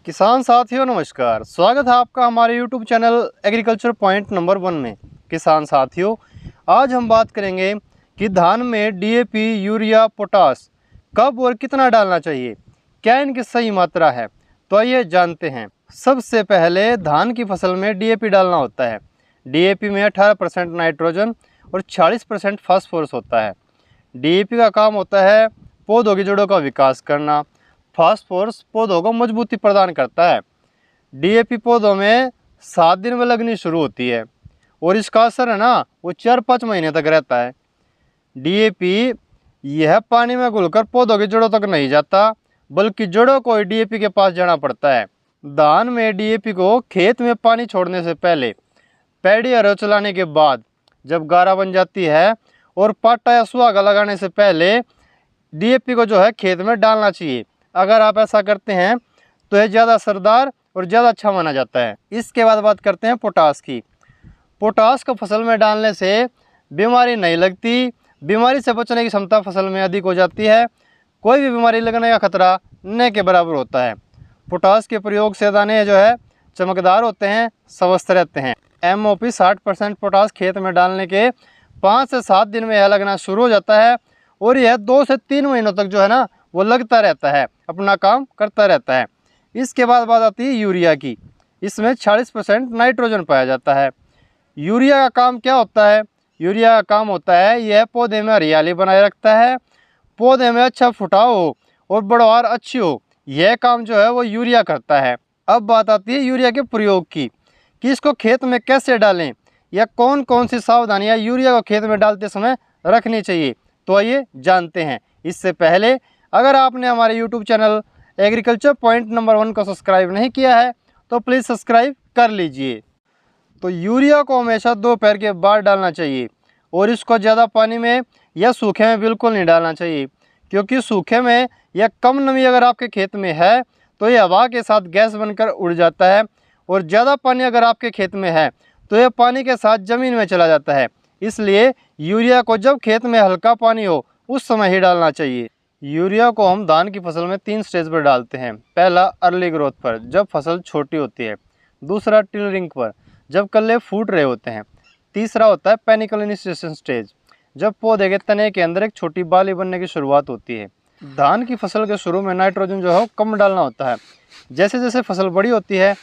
किसान साथियों नमस्कार, स्वागत है आपका हमारे YouTube channel agriculture point number 1 में। किसान साथियों, आज हम बात करेंगे कि धान में DAP, यूरिया, पोटास कब और कितना डालना चाहिए, क्या इनकी सही मात्रा है। तो आइए जानते हैं। सबसे पहले धान की फसल में DAP डालना होता है। DAP में 18% नाइट्रोजन और 40% फास्फोरस होता है। DAP का काम होता है पौधों की जड़ों का विकास करना। फास्फोरस पौधों को मजबूती प्रदान करता है। DAP पौधों में 7 दिन में लगनी शुरू होती है और इसका असर है ना वो 4-5 महीने तक रहता है। DAP यह पानी में घुलकर पौधों की जड़ों तक नहीं जाता, बल्कि जड़ों को DAP के पास जाना पड़ता है। धान में DAP को खेत में पानी छोड़ने से पहले, पैडी हरो चलाने के बाद, जब गारा बन जाती है और पाटा या सुहागा लगाने से पहले DAP को जो है खेत में डालना चाहिए। अगर आप ऐसा करते हैं तो यह ज़्यादा असरदार और ज़्यादा अच्छा माना जाता है। इसके बाद बात करते हैं पोटास की। पोटास को फसल में डालने से बीमारी नहीं लगती, बीमारी से बचने की क्षमता फसल में अधिक हो जाती है। कोई भी बीमारी लगने का खतरा न के बराबर होता है। पोटास के प्रयोग से दाने जो है चमकदार होते हैं, स्वस्थ रहते हैं। MOP 60% पोटास खेत में डालने के 5 से 7 दिन में यह लगना शुरू हो जाता है और यह 2 से 3 महीनों तक जो है ना वो लगता रहता है, अपना काम करता रहता है। इसके बाद बात आती है यूरिया की। इसमें 40% नाइट्रोजन पाया जाता है। यूरिया का काम क्या होता है? यूरिया का काम होता है यह पौधे में हरियाली बनाए रखता है, पौधे में अच्छा फुटाव हो और बढ़वार अच्छी हो, यह काम जो है वो यूरिया करता है। अब बात आती है यूरिया के प्रयोग की कि इसको खेत में कैसे डालें या कौन कौन सी सावधानियां यूरिया को खेत में डालते समय रखनी चाहिए। तो आइए जानते हैं। इससे पहले अगर आपने हमारे YouTube channel agriculture point number 1 को सब्सक्राइब नहीं किया है तो प्लीज़ सब्सक्राइब कर लीजिए। तो यूरिया को हमेशा दोपहर के बाद डालना चाहिए और इसको ज़्यादा पानी में या सूखे में बिल्कुल नहीं डालना चाहिए, क्योंकि सूखे में या कम नमी अगर आपके खेत में है तो ये हवा के साथ गैस बनकर उड़ जाता है, और ज़्यादा पानी अगर आपके खेत में है तो यह पानी के साथ ज़मीन में चला जाता है। इसलिए यूरिया को जब खेत में हल्का पानी हो उस समय ही डालना चाहिए। यूरिया को हम धान की फसल में 3 स्टेज पर डालते हैं। पहला अर्ली ग्रोथ पर, जब फसल छोटी होती है। दूसरा टिलरिंग पर, जब कल्ले फूट रहे होते हैं। तीसरा होता है पेनिकल इनिशिएशन स्टेज, जब पौधे के तने के अंदर एक छोटी बाली बनने की शुरुआत होती है। धान की फसल के शुरू में नाइट्रोजन जो है कम डालना होता है। जैसे जैसे फसल बड़ी होती है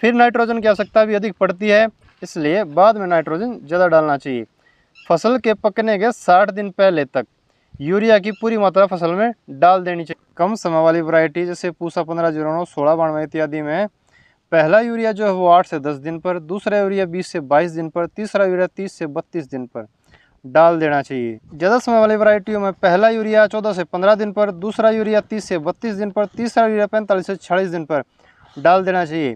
फिर नाइट्रोजन की आवश्यकता भी अधिक पड़ती है, इसलिए बाद में नाइट्रोजन ज़्यादा डालना चाहिए। फसल के पकने के 60 दिन पहले तक यूरिया की पूरी मात्रा फसल में डाल देनी चाहिए। कम समय वाली वैरायटी जैसे पूसा 1509, 1692 इत्यादि में पहला यूरिया जो है वो 8 से 10 दिन पर, दूसरा यूरिया 20 से 22 दिन पर, तीसरा यूरिया 30 से 32 दिन पर डाल देना चाहिए। ज़्यादा समय वाली वैरायटियों में पहला यूरिया 14 से 15 दिन पर, दूसरा यूरिया 30 से 32 दिन पर, तीसरा यूरिया 45 से 46 दिन पर डाल देना चाहिए।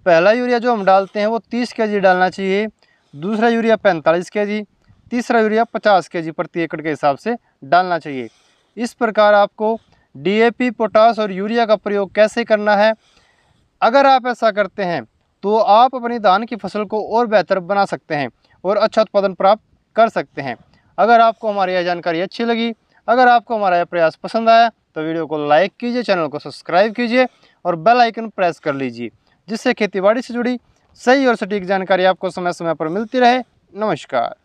पहला यूरिया जो हम डालते हैं वो 30 kg डालना चाहिए, दूसरा यूरिया 45 kg, तीसरा यूरिया 50 kg प्रति एकड़ के हिसाब से डालना चाहिए। इस प्रकार आपको DAP, पोटास और यूरिया का प्रयोग कैसे करना है, अगर आप ऐसा करते हैं तो आप अपनी धान की फसल को और बेहतर बना सकते हैं और अच्छा उत्पादन प्राप्त कर सकते हैं। अगर आपको हमारी यह जानकारी अच्छी लगी, अगर आपको हमारा यह प्रयास पसंद आया तो वीडियो को लाइक कीजिए, चैनल को सब्सक्राइब कीजिए और बेल आइकन प्रेस कर लीजिए, जिससे खेतीबाड़ी से जुड़ी सही और सटीक जानकारी आपको समय समय पर मिलती रहे। नमस्कार।